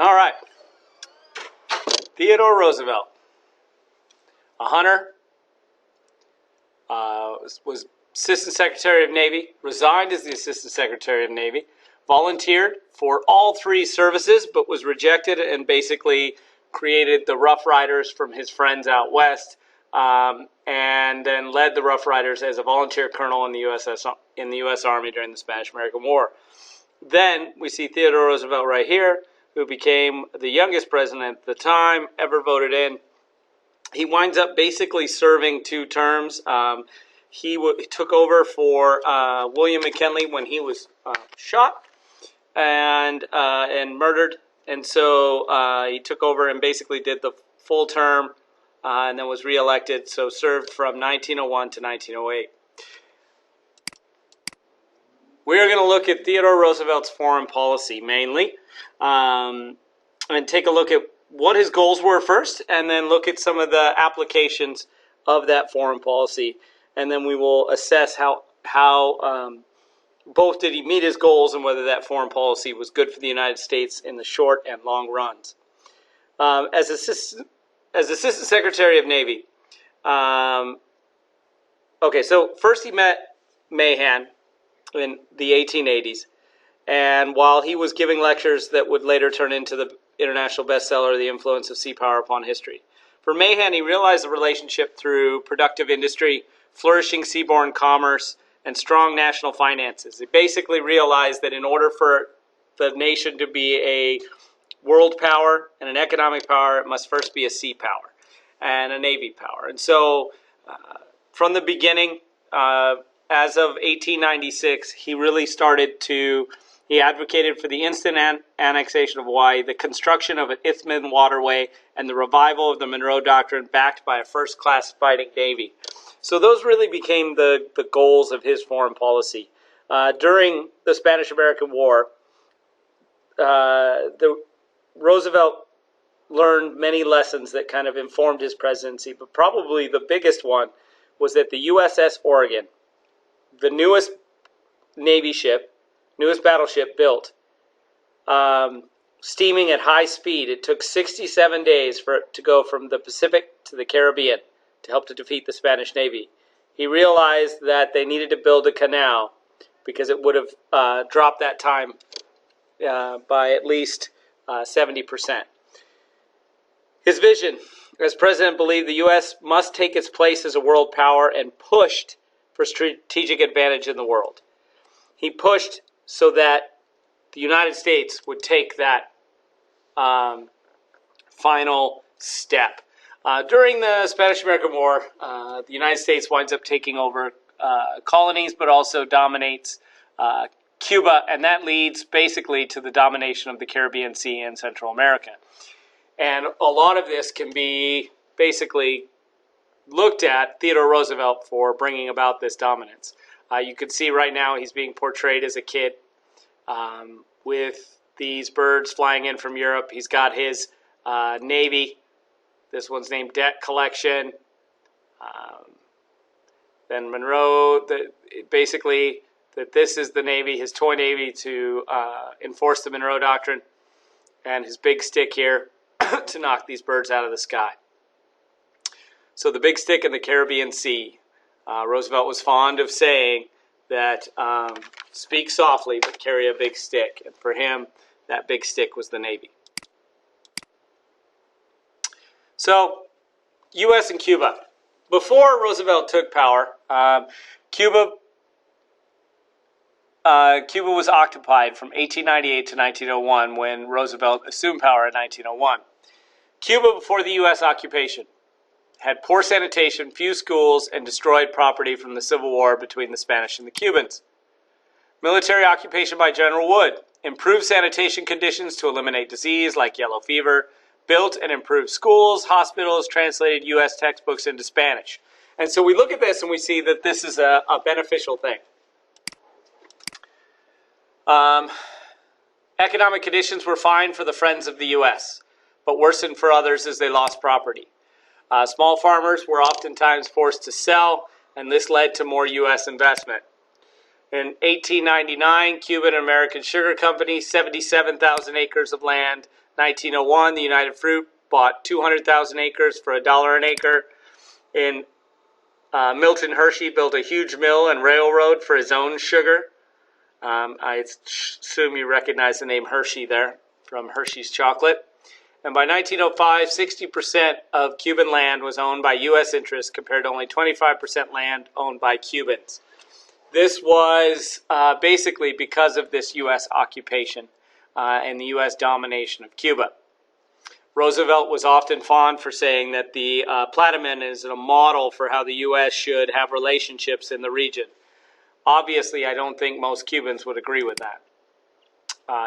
All right. Theodore Roosevelt, a hunter, was Assistant Secretary of Navy, resigned as the Assistant Secretary of Navy, volunteered for all three services, but was rejected and basically created the Rough Riders from his friends out west, and then led the Rough Riders as a volunteer colonel in the U.S. Army during the Spanish-American War. Then we see Theodore Roosevelt right here, who became the youngest president at the time ever voted in. He winds up basically serving 2 terms. He took over for William McKinley when he was shot and murdered. And so he took over and basically did the full term and then was reelected. So served from 1901 to 1908. We are going to look at Theodore Roosevelt's foreign policy mainly and take a look at what his goals were first, and then look at some of the applications of that foreign policy. And then we will assess how both did he meet his goals and whether that foreign policy was good for the United States in the short and long runs. As Assistant Secretary of Navy, so first he met Mahan in the 1880s, and while he was giving lectures that would later turn into the international bestseller, The Influence of Sea Power Upon History. For Mahan, he realized the relationship through productive industry, flourishing seaborne commerce, and strong national finances. He basically realized that in order for the nation to be a world power and an economic power, it must first be a sea power and a navy power. And so from the beginning, as of 1896, he really he advocated for the instant annexation of Hawaii, the construction of an Isthmian waterway, and the revival of the Monroe Doctrine backed by a first-class fighting navy. So those really became the goals of his foreign policy. During the Spanish-American War, Roosevelt learned many lessons that kind of informed his presidency, but probably the biggest one was that the USS Oregon, the newest battleship built, steaming at high speed. It took 67 days for it to go from the Pacific to the Caribbean to help to defeat the Spanish Navy. He realized that they needed to build a canal because it would have dropped that time by at least 70%. His vision as president believed the U.S. must take its place as a world power and pushed for strategic advantage in the world. He pushed so that the United States would take that final step. During the Spanish-American War, the United States winds up taking over colonies, but also dominates Cuba, and that leads basically to the domination of the Caribbean Sea and Central America. And a lot of this can be basically looked at Theodore Roosevelt for bringing about this dominance. You can see right now he's being portrayed as a kid with these birds flying in from Europe. He's got his Navy. This one's named Debt Collection. Then Monroe, basically that this is the Navy, his toy Navy to enforce the Monroe Doctrine, and his big stick here to knock these birds out of the sky. So the big stick in the Caribbean Sea. Roosevelt was fond of saying that speak softly but carry a big stick. And for him, that big stick was the Navy. So, U.S. and Cuba. Before Roosevelt took power, Cuba was occupied from 1898 to 1901 when Roosevelt assumed power in 1901. Cuba, before the U.S. occupation, had poor sanitation, few schools, and destroyed property from the Civil War between the Spanish and the Cubans. Military occupation by General Wood improved sanitation conditions to eliminate disease like yellow fever, built and improved schools, hospitals, translated U.S. textbooks into Spanish. And so we look at this and we see that this is a beneficial thing. Economic conditions were fine for the friends of the U.S., but worsened for others as they lost property. Small farmers were oftentimes forced to sell, and this led to more U.S. investment. In 1899, Cuban and American Sugar Company, 77,000 acres of land. 1901, the United Fruit bought 200,000 acres for $1 an acre. In Milton Hershey built a huge mill and railroad for his own sugar. I assume you recognize the name Hershey there from Hershey's chocolate. And by 1905, 60% of Cuban land was owned by U.S. interests compared to only 25% land owned by Cubans. This was basically because of this U.S. occupation and the U.S. domination of Cuba. Roosevelt was often fond for saying that the Platinum is a model for how the U.S. should have relationships in the region. Obviously, I don't think most Cubans would agree with that.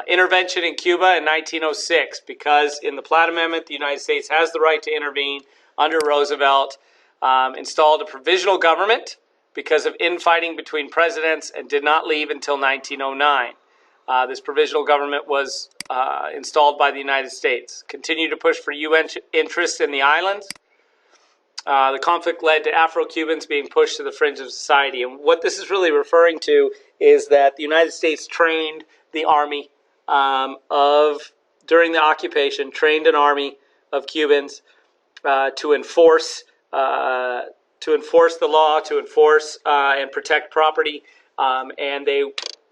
Intervention in Cuba in 1906, because in the Platt Amendment, the United States has the right to intervene under Roosevelt, installed a provisional government because of infighting between presidents and did not leave until 1909. This provisional government was installed by the United States. Continued to push for UN interests in the islands. The conflict led to Afro-Cubans being pushed to the fringe of society. And what this is really referring to is that the United States trained the army during the occupation, trained an army of Cubans to enforce the law, to enforce and protect property. And they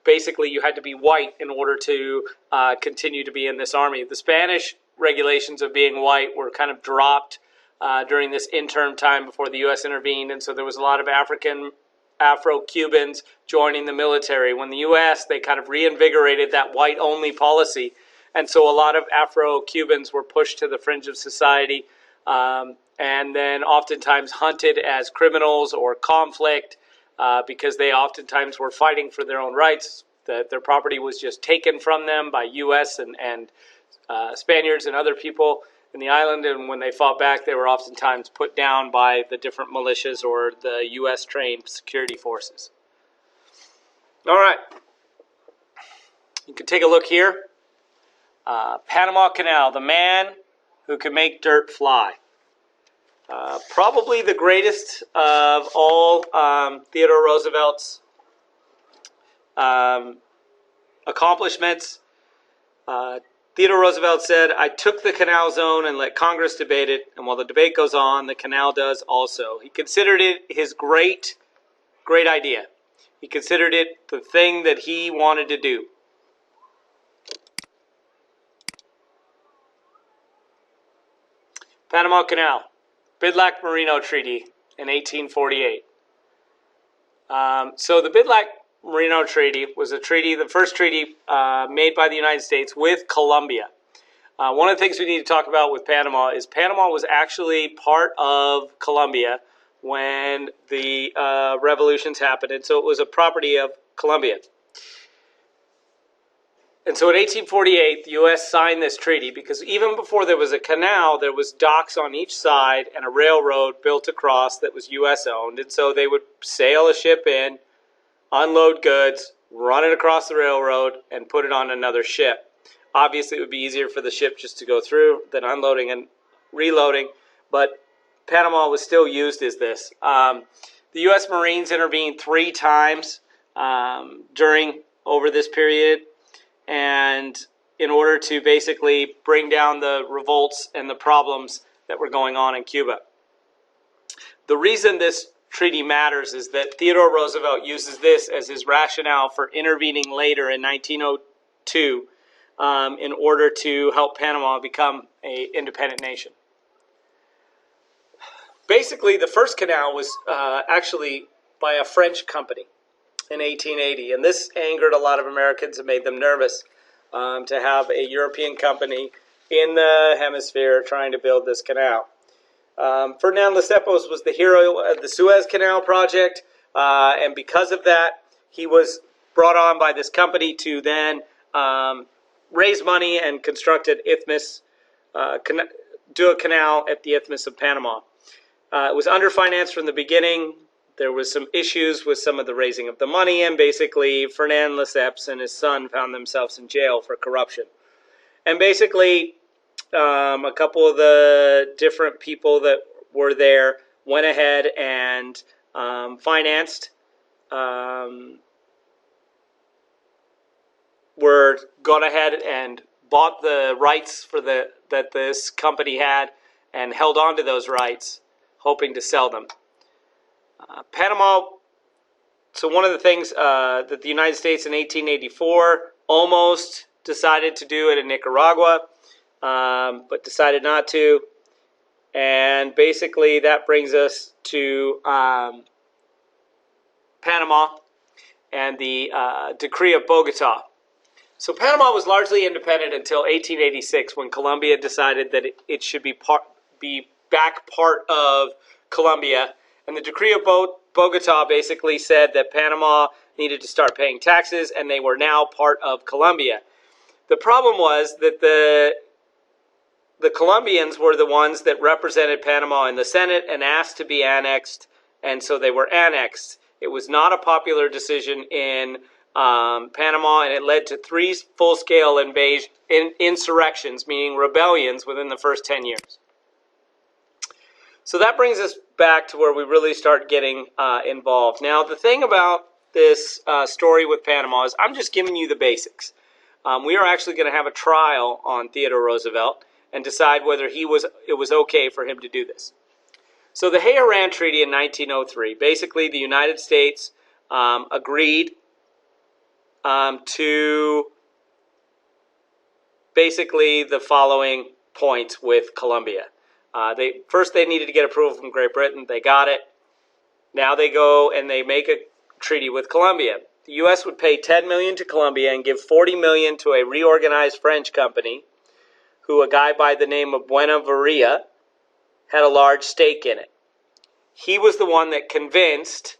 basically, you had to be white in order to continue to be in this army. The Spanish regulations of being white were kind of dropped during this interim time before the U.S. intervened, and so there was a lot of Afro-Cubans joining the military. When the U.S., they kind of reinvigorated that white-only policy, and so a lot of Afro-Cubans were pushed to the fringe of society, and then oftentimes hunted as criminals or conflict, because they oftentimes were fighting for their own rights, that their property was just taken from them by U.S. and Spaniards and other people in the island, and when they fought back, they were oftentimes put down by the different militias or the U.S.-trained security forces. All right. You can take a look here. Panama Canal, the man who could make dirt fly. Probably the greatest of all Theodore Roosevelt's accomplishments. Theodore Roosevelt said, "I took the canal zone and let Congress debate it, and while the debate goes on, the canal does also." He considered it his great idea. He considered it the thing that he wanted to do. Panama Canal, Bidlack-Merino Treaty in 1848. So the Bidlack-Merino Treaty was a treaty, the first treaty made by the United States with Colombia. One of the things we need to talk about with Panama is Panama was actually part of Colombia when the revolutions happened, and so it was a property of Colombia. And so in 1848, the U.S. signed this treaty because even before there was a canal, there was docks on each side and a railroad built across that was U.S. owned. And so they would sail a ship in, unload goods, run it across the railroad, and put it on another ship. Obviously, it would be easier for the ship just to go through than unloading and reloading, but Panama was still used as this. The U.S. Marines intervened 3 times over this period, and in order to basically bring down the revolts and the problems that were going on in Cuba. The reason this treaty matters is that Theodore Roosevelt uses this as his rationale for intervening later in 1902 in order to help Panama become an independent nation. Basically, the first canal was actually by a French company in 1880, and this angered a lot of Americans and made them nervous to have a European company in the hemisphere trying to build this canal. Ferdinand Lesseps was the hero of the Suez Canal project, and because of that, he was brought on by this company to then raise money and construct an isthmus, do a canal at the Isthmus of Panama. It was underfinanced from the beginning. There was some issues with some of the raising of the money, and basically Ferdinand Lesseps and his son found themselves in jail for corruption. And basically, a couple of the different people that were there went ahead and financed were gone ahead and bought the rights for that this company had and held on to those rights, hoping to sell them. Panama. So one of the things that the United States in 1884 almost decided to do it in Nicaragua, but decided not to. And basically that brings us to Panama and the Decree of Bogota. So Panama was largely independent until 1886, when Colombia decided that it should be back part of Colombia. And the Decree of Bogota basically said that Panama needed to start paying taxes, and they were now part of Colombia. The problem was that the Colombians were the ones that represented Panama in the Senate and asked to be annexed, and so they were annexed. It was not a popular decision in Panama, and it led to 3 full-scale insurrections, meaning rebellions, within the first 10 years. So that brings us back to where we really start getting involved. Now, the thing about this story with Panama is I'm just giving you the basics. We are actually going to have a trial on Theodore Roosevelt and decide whether it was okay for him to do this. So the Hay-Arran Treaty in 1903, basically the United States agreed to basically the following points with Colombia. First they needed to get approval from Great Britain. They got it. Now they go and they make a treaty with Colombia. The U.S. would pay $10 million to Colombia and give $40 million to a reorganized French company, who a guy by the name of Buenaventura had a large stake in it. He was the one that convinced,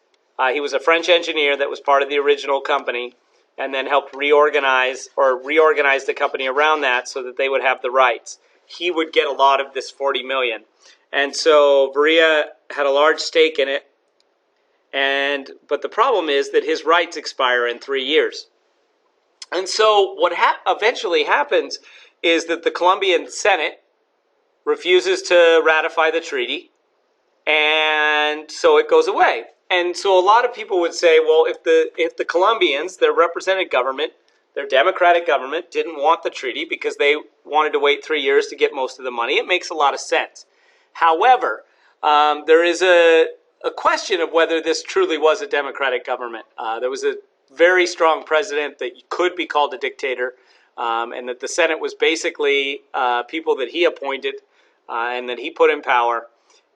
he was a French engineer that was part of the original company, and then helped reorganize the company around that so that they would have the rights. He would get a lot of this $40 million. And so Varea had a large stake in it, but the problem is that his rights expire in 3 years. And so what eventually happens is that the Colombian Senate refuses to ratify the treaty, and so it goes away. And so a lot of people would say, well, if the Colombians, their represented government, their democratic government, didn't want the treaty because they wanted to wait 3 years to get most of the money, it makes a lot of sense. However, there is a question of whether this truly was a democratic government. There was a very strong president that could be called a dictator, and that the Senate was basically people that he appointed and that he put in power.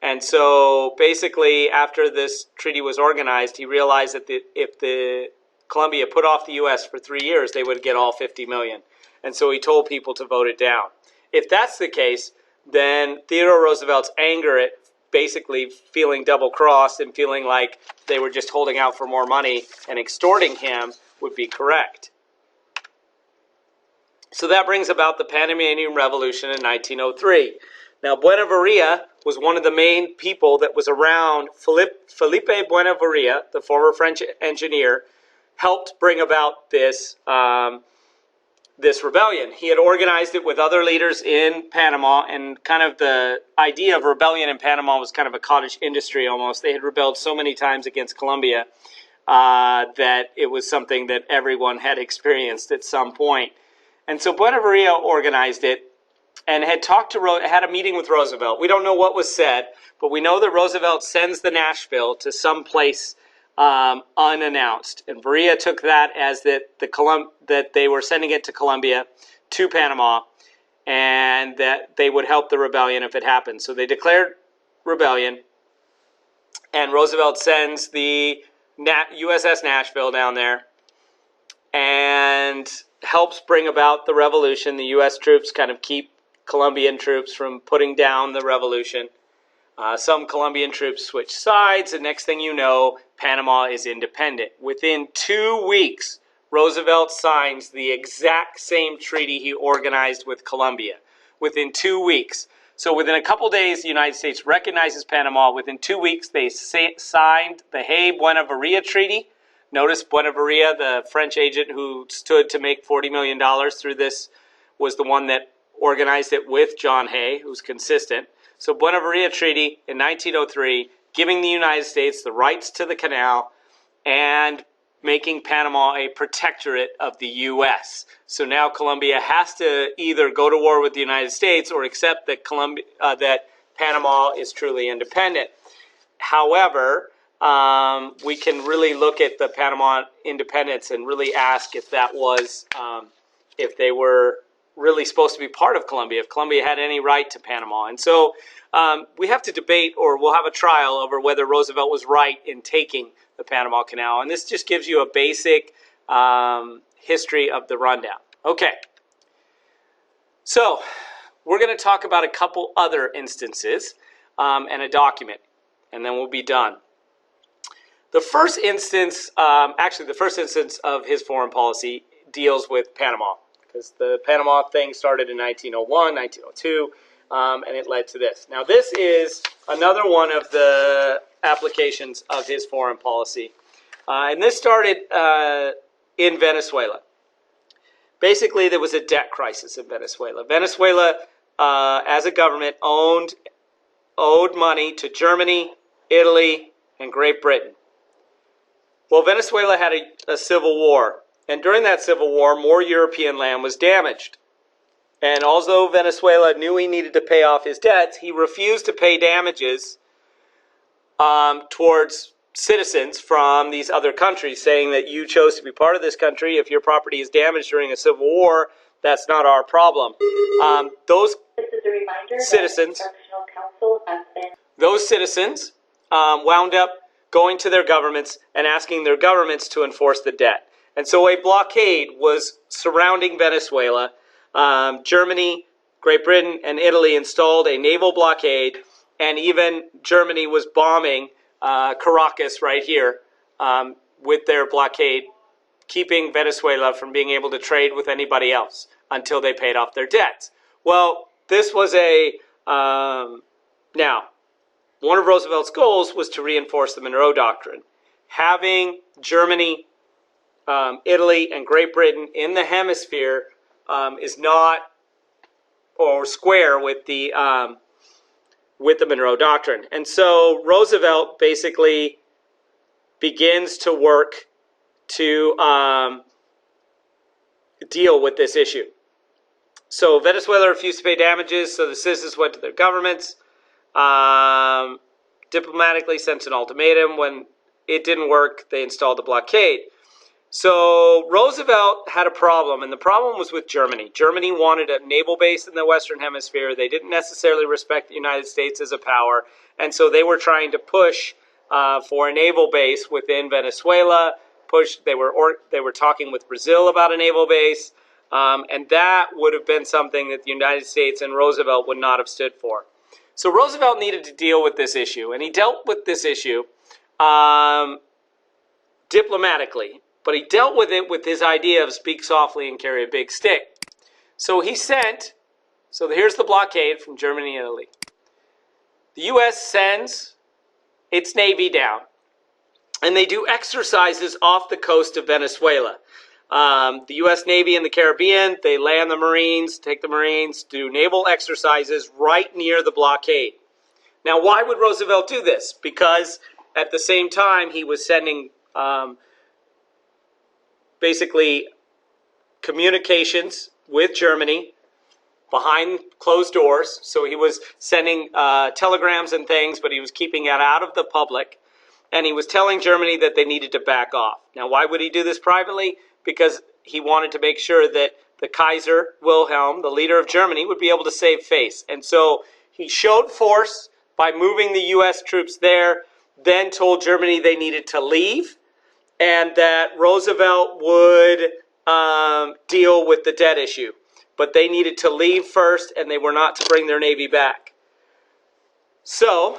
And so basically after this treaty was organized, he realized that if the Colombia put off the U.S. for 3 years, they would get all $50 million. And so he told people to vote it down. If that's the case, then Theodore Roosevelt's anger at basically feeling double-crossed and feeling like they were just holding out for more money and extorting him would be correct. So that brings about the Panamanian Revolution in 1903. Now, Buenaventura was one of the main people that was around. Felipe Buenaventura, the former French engineer, helped bring about this this rebellion. He had organized it with other leaders in Panama, and kind of the idea of rebellion in Panama was kind of a cottage industry almost. They had rebelled so many times against Colombia that it was something that everyone had experienced at some point. And so Buenaventura organized it and had had a meeting with Roosevelt. We don't know what was said, but we know that Roosevelt sends the Nashville to some place unannounced, and Varea took that as that they were sending it to Colombia, to Panama, and that they would help the rebellion if it happened. So they declared rebellion, and Roosevelt sends the USS Nashville down there and helps bring about the revolution. The U.S. troops kind of keep Colombian troops from putting down the revolution. Some Colombian troops switch sides, and next thing you know, Panama is independent. Within 2 weeks, Roosevelt signs the exact same treaty he organized with Colombia. Within 2 weeks. So within a couple days, the United States recognizes Panama. Within 2 weeks, they signed the Hay-Buenaventura Treaty. Notice Buenaventura, the French agent who stood to make $40 million through this, was the one that organized it with John Hay, who's consistent. So Buenaventura Treaty in 1903, giving the United States the rights to the canal and making Panama a protectorate of the U.S. So now Colombia has to either go to war with the United States or accept that that Panama is truly independent. However, we can really look at the Panama independence and really ask if that was, if they were really supposed to be part of Colombia, if Colombia had any right to Panama. And so we have to debate, or we'll have a trial over whether Roosevelt was right in taking the Panama Canal. And this just gives you a basic history of the rundown. Okay. So we're going to talk about a couple other instances and a document, and then we'll be done. The first instance, actually the first instance of his foreign policy deals with Panama, because the Panama thing started in 1901, 1902, and it led to this. Now this is another one of the applications of his foreign policy, and this started in Venezuela. Basically, there was a debt crisis in Venezuela. Venezuela, as a government, owed money to Germany, Italy, and Great Britain. Well, Venezuela had a civil war, and during that civil war, more European land was damaged. And although Venezuela knew he needed to pay off his debts, he refused to pay damages towards citizens from these other countries, saying that you chose to be part of this country. If your property is damaged during a civil war, that's not our problem. Those citizens wound up going to their governments and asking their governments to enforce the debt. And so a blockade was surrounding Venezuela. Germany, Great Britain, and Italy installed a naval blockade, and even Germany was bombing Caracas right here with their blockade, keeping Venezuela from being able to trade with anybody else until they paid off their debts. Well, this was now, one of Roosevelt's goals was to reinforce the Monroe Doctrine. Having Germany, Italy, and Great Britain in the hemisphere is not, or square with the Monroe Doctrine. And so Roosevelt basically begins to work to deal with this issue. So Venezuela refused to pay damages, so the citizens went to their governments, diplomatically sent an ultimatum. When it didn't work, they installed a blockade. So Roosevelt had a problem, and the problem was with Germany. Germany wanted a naval base in the Western Hemisphere. They didn't necessarily respect the United States as a power, and so they were trying to push for a naval base within Venezuela. They were talking with Brazil about a naval base, and that would have been something that the United States and Roosevelt would not have stood for. So Roosevelt needed to deal with this issue, and he dealt with this issue diplomatically. But he dealt with it with his idea of speak softly and carry a big stick. So here's the blockade from Germany and Italy. The U.S. sends its Navy down, and they do exercises off the coast of Venezuela. The U.S. Navy in the Caribbean, they land the Marines, take the Marines, do naval exercises right near the blockade. Now, why would Roosevelt do this? Because at the same time, he was sending basically communications with Germany behind closed doors. So he was sending telegrams and things, but he was keeping it out of the public. And he was telling Germany that they needed to back off. Now, why would he do this privately? Because he wanted to make sure that the Kaiser Wilhelm, the leader of Germany, would be able to save face. And so he showed force by moving the U.S. troops there, then told Germany they needed to leave, and that Roosevelt would deal with the debt issue. But they needed to leave first, and they were not to bring their Navy back. So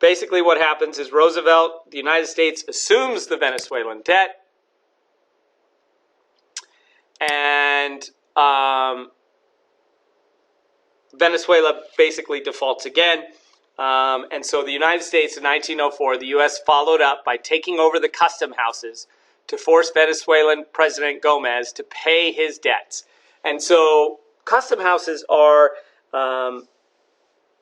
basically what happens is Roosevelt, the United States, assumes the Venezuelan debt, and Venezuela basically defaults again. And so the United States in 1904, the U.S. followed up by taking over the custom houses to force Venezuelan President Gomez to pay his debts. And so custom houses are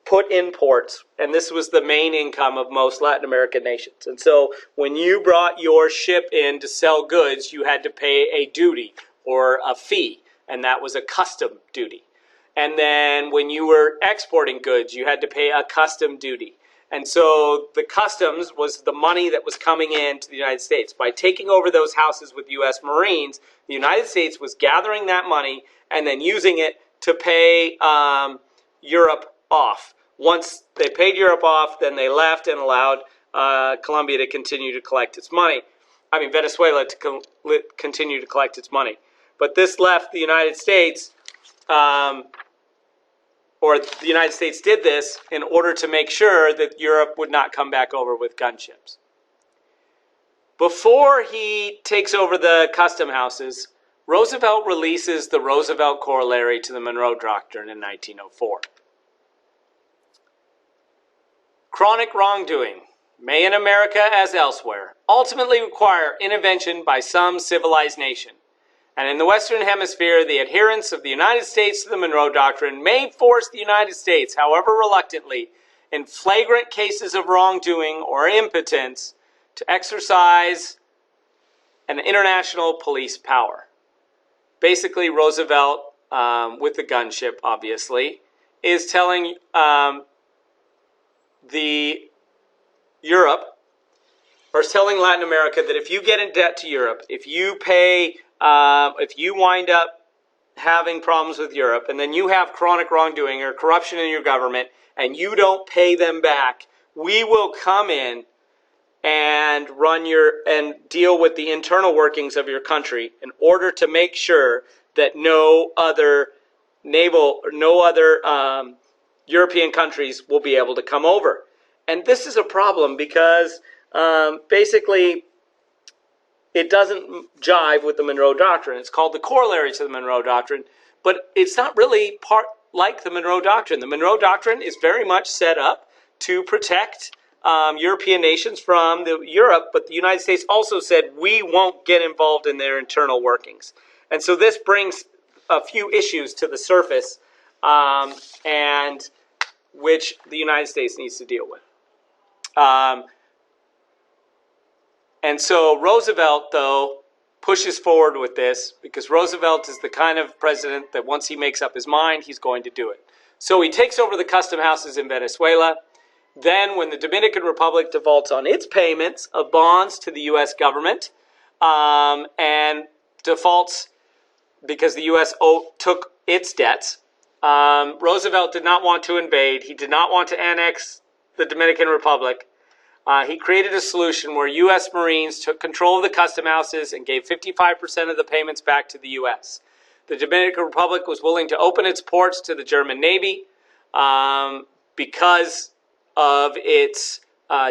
put in ports, and this was the main income of most Latin American nations. And so when you brought your ship in to sell goods, you had to pay a duty or a fee, and that was a custom duty. And then when you were exporting goods, you had to pay a custom duty. And so the customs was the money that was coming in to the United States. By taking over those houses with U.S. Marines, the United States was gathering that money and then using it to pay Europe off. Once they paid Europe off, then they left and allowed Colombia to continue to collect its money. Venezuela to continue to collect its money. But this left the United States, or the United States did this in order to make sure that Europe would not come back over with gunships. Before he takes over the custom houses, Roosevelt releases the Roosevelt Corollary to the Monroe Doctrine in 1904. Chronic wrongdoing may in America as elsewhere ultimately require intervention by some civilized nation. And in the Western Hemisphere, the adherence of the United States to the Monroe Doctrine may force the United States, however reluctantly, in flagrant cases of wrongdoing or impotence, to exercise an international police power. Basically, Roosevelt, with the gunship, obviously, is telling Europe, or telling Latin America that if you get in debt to Europe, if you wind up having problems with Europe, and then you have chronic wrongdoing or corruption in your government, and you don't pay them back, we will come in and deal with the internal workings of your country in order to make sure that no other European countries will be able to come over. And this is a problem because basically it doesn't jive with the Monroe Doctrine. It's called the Corollary to the Monroe Doctrine, but it's not really part like the Monroe Doctrine. The Monroe Doctrine is very much set up to protect European nations from Europe, but the United States also said we won't get involved in their internal workings. And so this brings a few issues to the surface, and which the United States needs to deal with. And so Roosevelt, though, pushes forward with this because Roosevelt is the kind of president that once he makes up his mind, he's going to do it. So he takes over the custom houses in Venezuela. Then when the Dominican Republic defaults on its payments of bonds to the U.S. government, and defaults because the U.S. took its debts, Roosevelt did not want to invade. He did not want to annex the Dominican Republic. He created a solution where U.S. Marines took control of the custom houses and gave 55% of the payments back to the U.S. The Dominican Republic was willing to open its ports to the German Navy because of its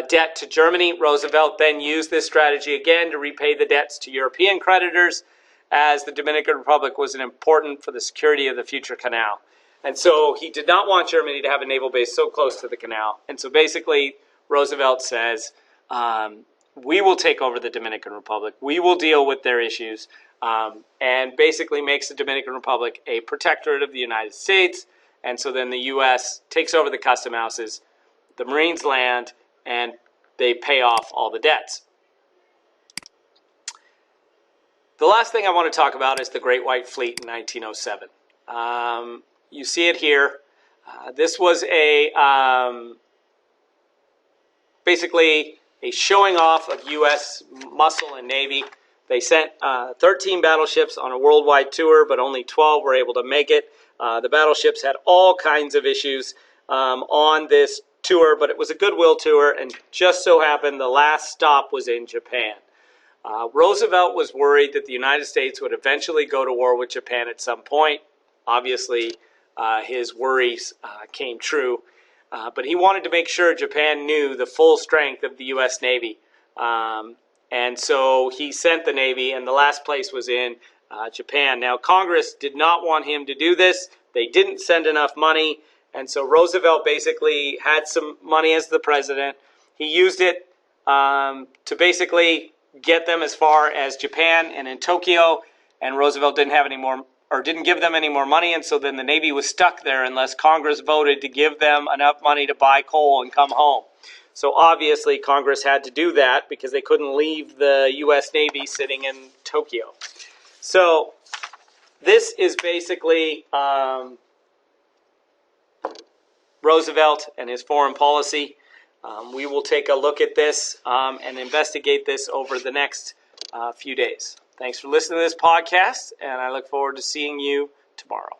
debt to Germany. Roosevelt then used this strategy again to repay the debts to European creditors, as the Dominican Republic was important for the security of the future canal. And so he did not want Germany to have a naval base so close to the canal. And so basically Roosevelt says, we will take over the Dominican Republic. We will deal with their issues, and basically makes the Dominican Republic a protectorate of the United States. And so then the U.S. takes over the custom houses, the Marines land, and they pay off all the debts. The last thing I want to talk about is the Great White Fleet in 1907. You see it here. This was basically a showing off of U.S. muscle and Navy. They sent 13 battleships on a worldwide tour, but only 12 were able to make it. The battleships had all kinds of issues on this tour, but it was a goodwill tour, and just so happened the last stop was in Japan. Roosevelt was worried that the United States would eventually go to war with Japan at some point. Obviously, his worries came true. But he wanted to make sure Japan knew the full strength of the U.S. Navy. And so he sent the Navy, and the last place was in Japan. Now, Congress did not want him to do this. They didn't send enough money. And so Roosevelt basically had some money as the president. He used it to basically get them as far as Japan and in Tokyo. And Roosevelt didn't have any more or didn't give them any more money, and so then the Navy was stuck there unless Congress voted to give them enough money to buy coal and come home. So obviously Congress had to do that because they couldn't leave the U.S. Navy sitting in Tokyo. So this is basically Roosevelt and his foreign policy. We will take a look at this and investigate this over the next few days. Thanks for listening to this podcast, and I look forward to seeing you tomorrow.